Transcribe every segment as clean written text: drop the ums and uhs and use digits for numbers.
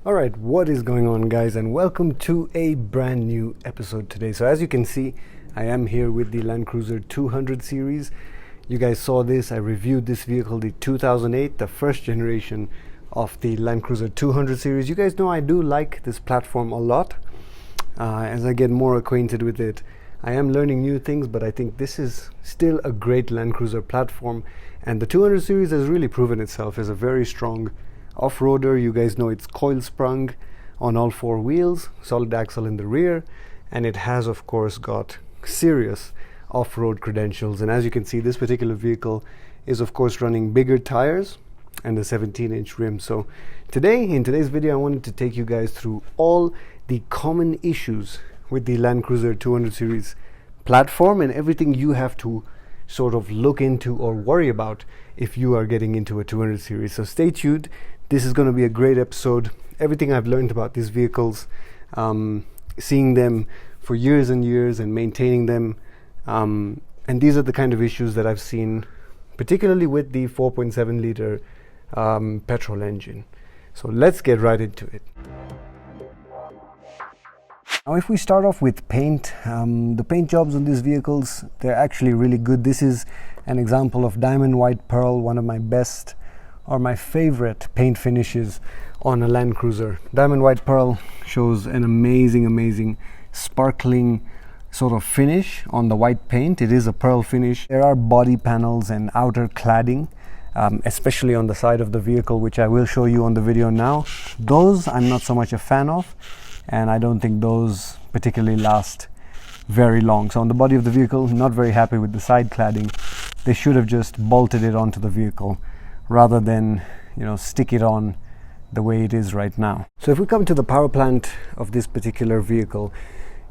Alright, what is going on, guys, and welcome to a brand new episode today. So as you can see, I am here with the Land Cruiser 200 series. You guys saw this, I reviewed this vehicle, the 2008, the first generation of the Land Cruiser 200 series. You guys know I do like this platform a lot. As I get more acquainted with it, I am learning new things, but I think this is still a great Land Cruiser platform. And the 200 series has really proven itself as a very strong off-roader. You guys know it's coil sprung on all four wheels, solid axle in the rear, and it has of course got serious off-road credentials. And as you can see, this particular vehicle is of course running bigger tires and a 17-inch rim. So in today's video, I wanted to take you guys through all the common issues with the Land Cruiser 200 series platform and everything you have to sort of look into or worry about if you are getting into a 200 series. So stay tuned. This is going to be a great episode. Everything I've learned about these vehicles, seeing them for years and years and maintaining them, and these are the kind of issues that I've seen, particularly with the 4.7 liter petrol engine. So let's get right into it. Now if we start off with paint, the paint jobs on these vehicles, they're actually really good. This is an example of diamond white pearl, one of my best or my favorite paint finishes on a Land Cruiser. Diamond white pearl shows an amazing sparkling sort of finish on the white paint. It is a pearl finish. There are body panels and outer cladding, especially on the side of the vehicle, which I will show you on the video now. Those I'm not so much a fan of, and I don't think those particularly last very long. So on the body of the vehicle, not very happy with the side cladding. They should have just bolted it onto the vehicle rather than, stick it on the way it is right now. So if we come to the power plant of this particular vehicle,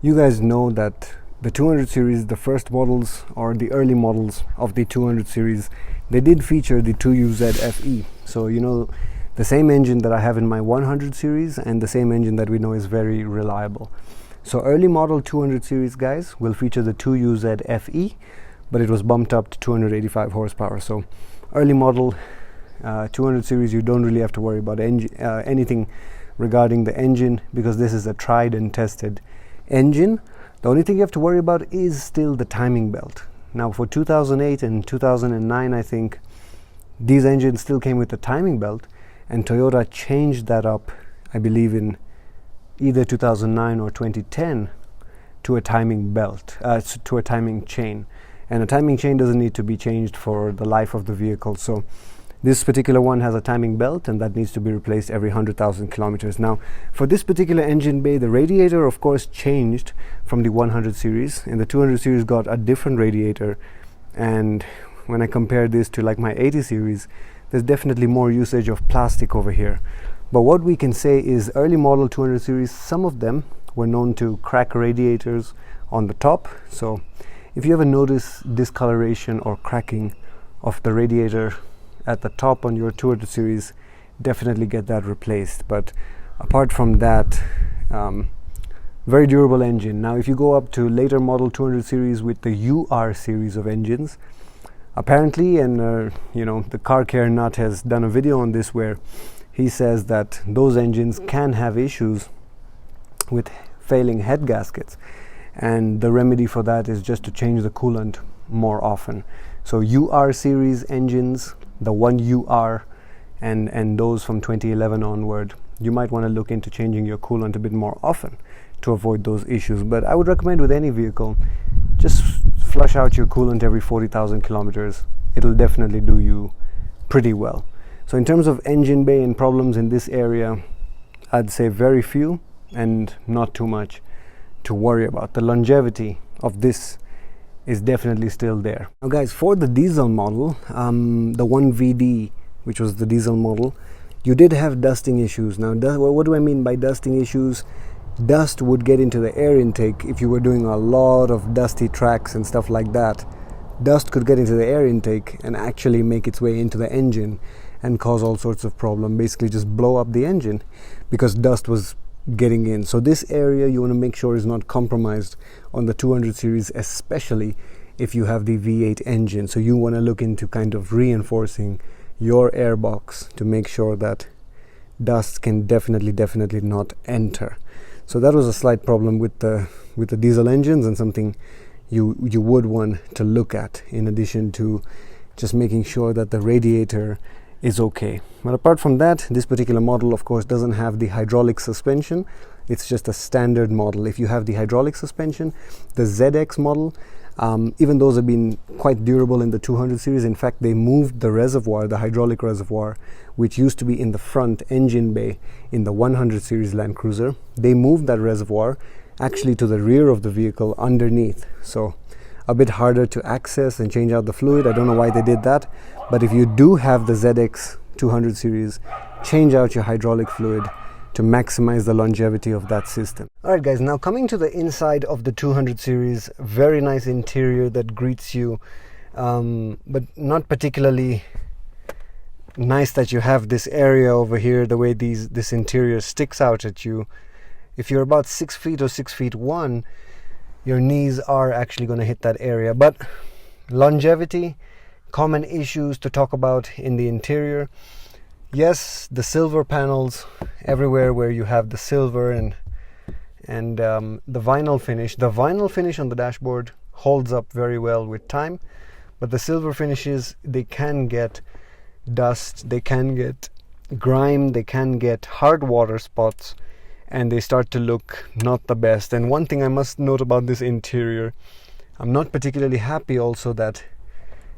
you guys know that the 200 series, the first models or the early models of the 200 series, they did feature the 2UZ FE. So the same engine that I have in my 100 series and the same engine that we know is very reliable. So early model 200 series, guys, will feature the 2UZ FE, but it was bumped up to 285 horsepower. So early model 200 series, you don't really have to worry about anything regarding the engine, because this is a tried and tested engine. The only thing you have to worry about is still the timing belt. Now for 2008 and 2009, I think these engines still came with the timing belt, and Toyota changed that up, I believe in either 2009 or 2010, to a timing belt, to a timing chain. And a timing chain doesn't need to be changed for the life of the vehicle. So this particular one has a timing belt, and that needs to be replaced every 100,000 kilometers. Now, for this particular engine bay, the radiator, of course, changed from the 100 series, and the 200 series got a different radiator. And when I compare this to like my 80 series, there's definitely more usage of plastic over here. But what we can say is early model 200 series, some of them were known to crack radiators on the top. So if you ever notice discoloration or cracking of the radiator at the top on your 200 series, definitely get that replaced. But apart from that, very durable engine. Now if you go up to later model 200 series with the UR series of engines, apparently, and the car care nut has done a video on this where he says that those engines can have issues with failing head gaskets, and the remedy for that is just to change the coolant more often. So UR series engines, the 1UR and those from 2011 onward, you might want to look into changing your coolant a bit more often to avoid those issues. But I would recommend with any vehicle, just flush out your coolant every 40,000 kilometers. It'll definitely do you pretty well. So in terms of engine bay and problems in this area, I'd say very few and not too much to worry about. The longevity of this is definitely still there. Now guys, for the diesel model, the 1VD, which was the diesel model, you did have dusting issues. Now what do I mean by dusting issues? Dust would get into the air intake if you were doing a lot of dusty tracks and stuff like that. Dust could get into the air intake and actually make its way into the engine and cause all sorts of problem, basically just blow up the engine because dust was getting in. So this area you want to make sure is not compromised on the 200 series, especially if you have the V8 engine. So you want to look into kind of reinforcing your airbox to make sure that dust can definitely not enter. So that was a slight problem with the diesel engines, and something you would want to look at, in addition to just making sure that the radiator is okay. But apart from that, this particular model of course doesn't have the hydraulic suspension. It's just a standard model. If you have the hydraulic suspension, the ZX model, even those have been quite durable in the 200 series. In fact, they moved the reservoir, the hydraulic reservoir, which used to be in the front engine bay in the 100 series Land Cruiser. They moved that reservoir actually to the rear of the vehicle underneath. So a bit harder to access and change out the fluid. I don't know why they did that. But if you do have the ZX 200 series, change out your hydraulic fluid to maximize the longevity of that system. Alright guys, now coming to the inside of the 200 series, very nice interior that greets you, but not particularly nice that you have this area over here, the way this interior sticks out at you. If you're about 6 feet or 6'1", your knees are actually going to hit that area. But longevity, common issues to talk about in the interior. Yes, the silver panels everywhere where you have the silver and the vinyl finish. The vinyl finish on the dashboard holds up very well with time, but the silver finishes, they can get dust, they can get grime, they can get hard water spots, and they start to look not the best. And one thing I must note about this interior, I'm not particularly happy also that,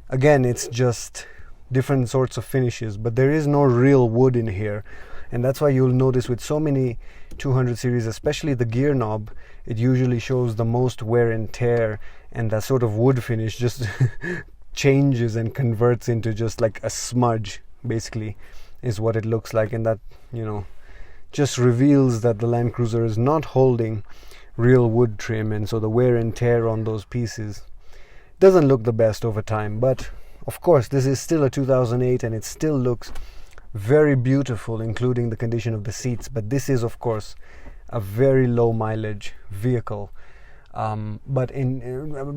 again, it's just different sorts of finishes, but there is no real wood in here. And that's why you'll notice with so many 200 series, especially the gear knob, it usually shows the most wear and tear, and that sort of wood finish just changes and converts into just like a smudge, basically, is what it looks like. And that, you know, just reveals that the Land Cruiser is not holding real wood trim, and so the wear and tear on those pieces doesn't look the best over time. But of course, this is still a 2008 and it still looks very beautiful, including the condition of the seats. But this is of course a very low mileage vehicle, but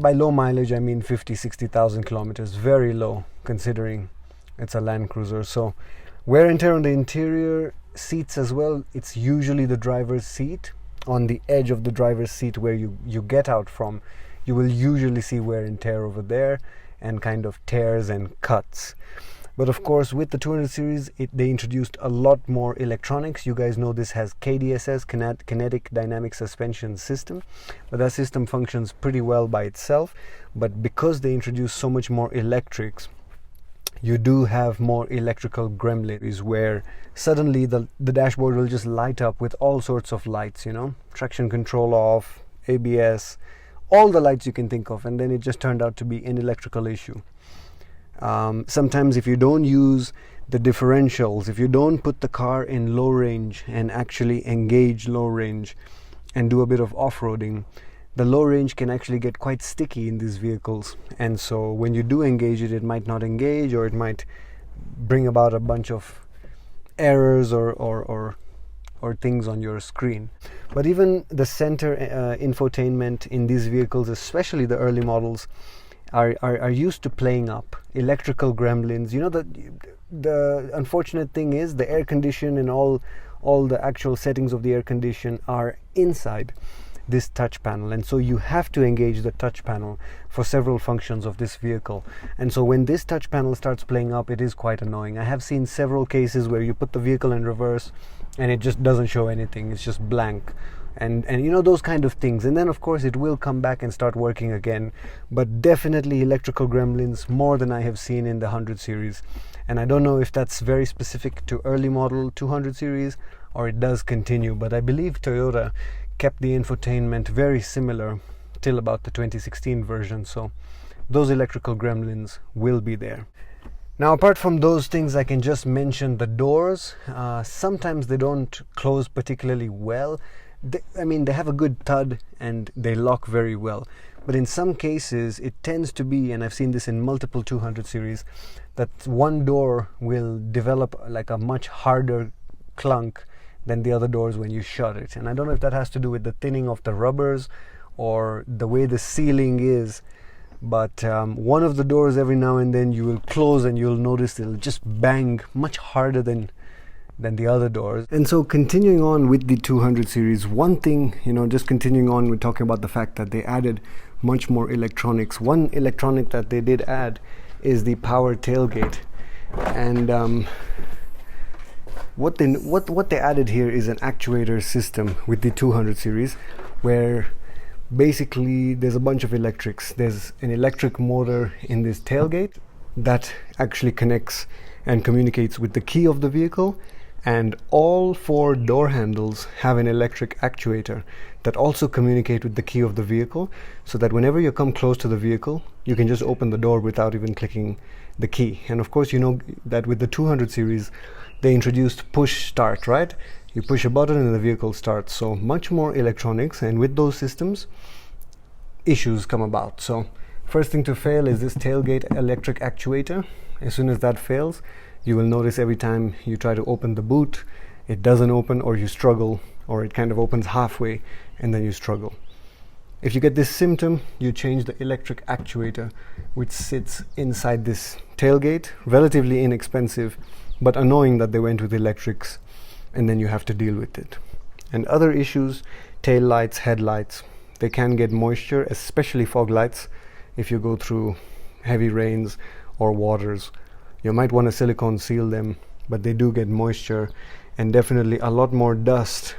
by low mileage I mean 50-60,000 kilometers, very low considering it's a Land Cruiser. So wear and tear on the interior, seats as well. It's usually the driver's seat, on the edge of the driver's seat where you get out from, you will usually see wear and tear over there, and kind of tears and cuts. But of course, with the 200 series, they introduced a lot more electronics. You guys know this has KDSS, Kinetic Dynamic Suspension System, but that system functions pretty well by itself. But because they introduced so much more electrics, you do have more electrical gremlins, where suddenly the dashboard will just light up with all sorts of lights, you know, traction control off, ABS, all the lights you can think of, and then it just turned out to be an electrical issue. Sometimes if you don't use the differentials, if you don't put the car in low range and actually engage low range and do a bit of off-roading, the low range can actually get quite sticky in these vehicles. And so when you do engage it, it might not engage, or it might bring about a bunch of errors or things on your screen. But even the center infotainment in these vehicles, especially the early models, are used to playing up electrical gremlins. You know, the unfortunate thing is the air condition and all the actual settings of the air condition are inside this touch panel, and so you have to engage the touch panel for several functions of this vehicle. And so when this touch panel starts playing up, it is quite annoying. I have seen several cases where you put the vehicle in reverse and it just doesn't show anything, it's just blank, and you know, those kind of things. And then of course it will come back and start working again. But definitely electrical gremlins, more than I have seen in the 100 series. And I don't know if that's very specific to early model 200 series or it does continue, but I believe Toyota kept the infotainment very similar till about the 2016 version, so those electrical gremlins will be there. Now, apart from those things, I can just mention the doors. Sometimes they don't close particularly well. They have a good thud and they lock very well, but in some cases it tends to be, and I've seen this in multiple 200 series, that one door will develop like a much harder clunk than the other doors when you shut it. And I don't know if that has to do with the thinning of the rubbers or the way the sealing is, but one of the doors every now and then you will close and you'll notice it'll just bang much harder than than the other doors. And so continuing on with the 200 series, one thing, just continuing on, we're talking about the fact that they added much more electronics. One electronic that they did add is the power tailgate. And what they added here is an actuator system with the 200 series, where basically there's a bunch of electrics. There's an electric motor in this tailgate that actually connects and communicates with the key of the vehicle, and all 4 door handles have an electric actuator that also communicate with the key of the vehicle, so that whenever you come close to the vehicle, you can just open the door without even clicking the key. And of course, you know that with the 200 series they introduced push start, right? You push a button and the vehicle starts. So much more electronics, and with those systems, issues come about. So first thing to fail is this tailgate electric actuator. As soon as that fails, you will notice every time you try to open the boot, it doesn't open, or you struggle, or it kind of opens halfway and then you struggle. If you get this symptom, you change the electric actuator which sits inside this tailgate. Relatively inexpensive, but annoying that they went with electrics, and then you have to deal with it. And other issues, tail lights, headlights, they can get moisture, especially fog lights. If you go through heavy rains or waters, you might want to silicone seal them, but they do get moisture, and definitely a lot more dust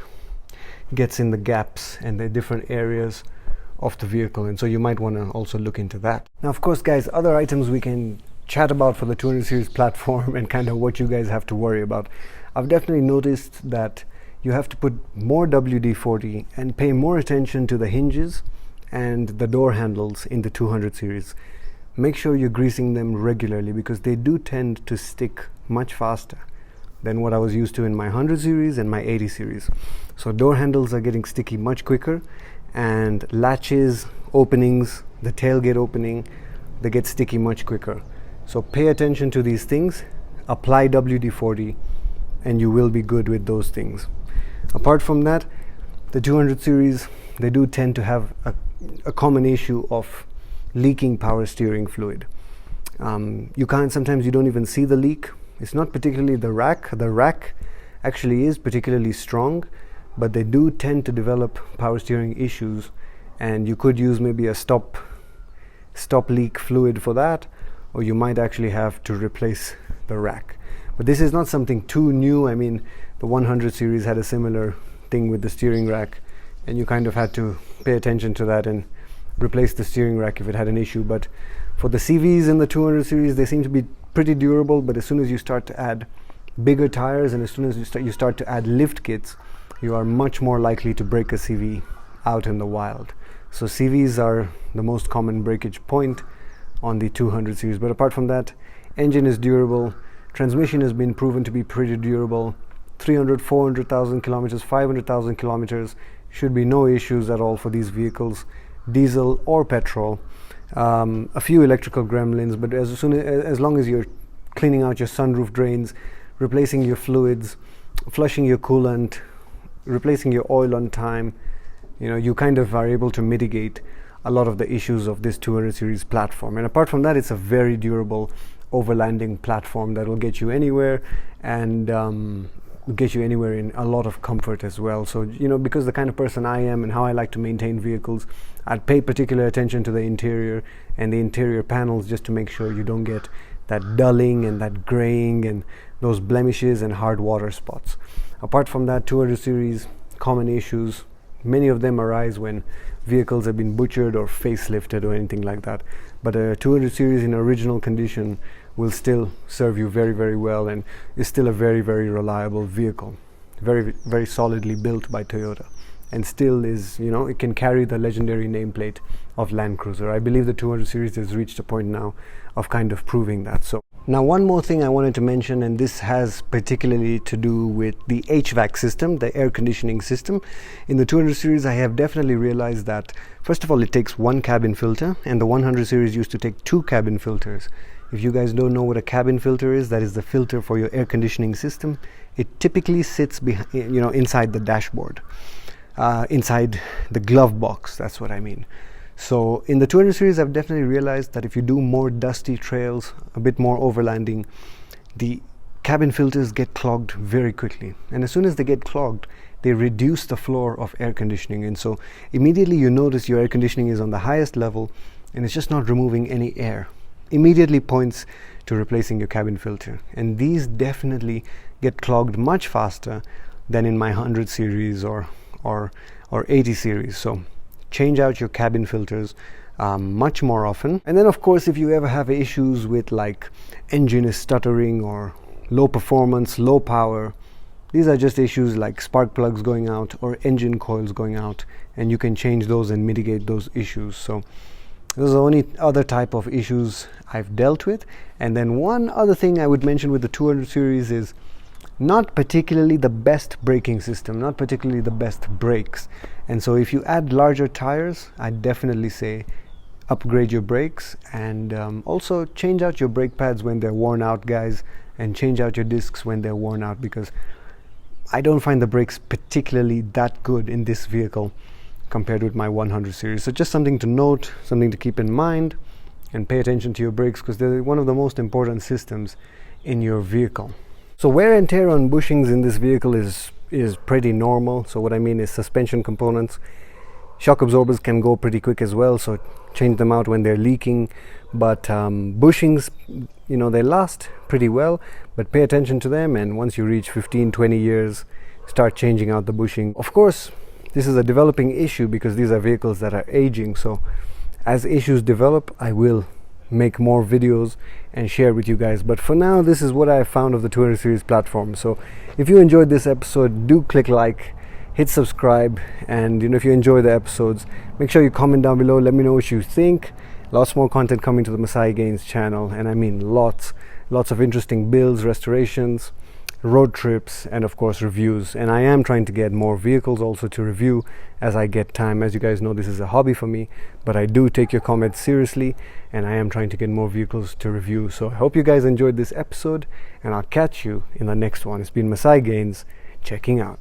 gets in the gaps and the different areas of the vehicle, and so you might want to also look into that. Now, of course, guys, other items we can chat about for the 200 series platform and kind of what you guys have to worry about. I've definitely noticed that you have to put more WD-40 and pay more attention to the hinges and the door handles in the 200 series. Make sure you're greasing them regularly, because they do tend to stick much faster than what I was used to in my 100 series and my 80 series. So door handles are getting sticky much quicker, and latches, openings, the tailgate opening, they get sticky much quicker. So pay attention to these things, apply WD-40, and you will be good with those things. Apart from that, the 200 series, they do tend to have a common issue of leaking power steering fluid. Sometimes you don't even see the leak. It's not particularly the rack. The rack actually is particularly strong, but they do tend to develop power steering issues, and you could use maybe a stop leak fluid for that, or you might actually have to replace the rack. But this is not something too new. I mean, the 100 series had a similar thing with the steering rack, and you kind of had to pay attention to that and replace the steering rack if it had an issue. But for the CVs in the 200 series, they seem to be pretty durable, but as soon as you start to add bigger tires, and as soon as you start to add lift kits, you are much more likely to break a CV out in the wild. So CVs are the most common breakage point on the 200 series. But apart from that, engine is durable, transmission has been proven to be pretty durable. 300, 400,000 kilometers, 500,000 kilometers, should be no issues at all for these vehicles, diesel or petrol. A few electrical gremlins, but as long as you're cleaning out your sunroof drains, replacing your fluids, flushing your coolant, replacing your oil on time, you kind of are able to mitigate a lot of the issues of this 200 series platform. And apart from that, it's a very durable overlanding platform that will get you anywhere, and get you anywhere in a lot of comfort as well. So because the kind of person I am and how I like to maintain vehicles, I'd pay particular attention to the interior and the interior panels, just to make sure you don't get that dulling and that graying and those blemishes and hard water spots. Apart from that, 200 series common issues, many of them arise when vehicles have been butchered or facelifted or anything like that. But a 200 series in original condition will still serve you very, very well, and is still a very, very reliable vehicle, very, very solidly built by Toyota, and still is, it can carry the legendary nameplate of Land Cruiser. I believe the 200 series has reached a point now of kind of proving that. So now, one more thing I wanted to mention, and this has particularly to do with the HVAC system, the air conditioning system. In the 200 series, I have definitely realized that, first of all, it takes one cabin filter, and the 100 series used to take 2 cabin filters. If you guys don't know what a cabin filter is, that is the filter for your air conditioning system. It typically sits inside the dashboard, inside the glove box, that's what I mean. So in the 200 series, I've definitely realized that if you do more dusty trails, a bit more overlanding, the cabin filters get clogged very quickly, and as soon as they get clogged, they reduce the flow of air conditioning, and so immediately you notice your air conditioning is on the highest level and it's just not removing any air. Immediately points to replacing your cabin filter, and these definitely get clogged much faster than in my 100 series or 80 series. So change out your cabin filters much more often. And then of course, if you ever have issues with like engine is stuttering or low performance, low power, these are just issues like spark plugs going out or engine coils going out, and you can change those and mitigate those issues. So those are the only other type of issues I've dealt with. And then one other thing I would mention with the 200 series is not particularly the best braking system, not particularly the best brakes. And so if you add larger tires, I'd definitely say upgrade your brakes, and also change out your brake pads when they're worn out, guys, and change out your discs when they're worn out, because I don't find the brakes particularly that good in this vehicle compared with my 100 series. So just something to note, something to keep in mind, and pay attention to your brakes, because they're one of the most important systems in your vehicle. So wear and tear on bushings in this vehicle is pretty normal. So what I mean is suspension components, shock absorbers can go pretty quick as well, so change them out when they're leaking. But bushings, you know, they last pretty well, but pay attention to them, and once you reach 15-20 years, start changing out the bushing. Of course, this is a developing issue because these are vehicles that are aging, so as issues develop, I will make more videos and share with you guys. But for now, this is what I found of the 200 series platform. So if you enjoyed this episode, do click like, hit subscribe, and if you enjoy the episodes, make sure you comment down below. Let me know what you think. Lots more content coming to the Masai Gaines channel, and I mean lots of interesting builds, restorations, road trips, and of course reviews. And I am trying to get more vehicles also to review as I get time. As you guys know, this is a hobby for me, but I do take your comments seriously, and I am trying to get more vehicles to review. So I hope you guys enjoyed this episode, and I'll catch you in the next one. It's been Masai Gaines checking out.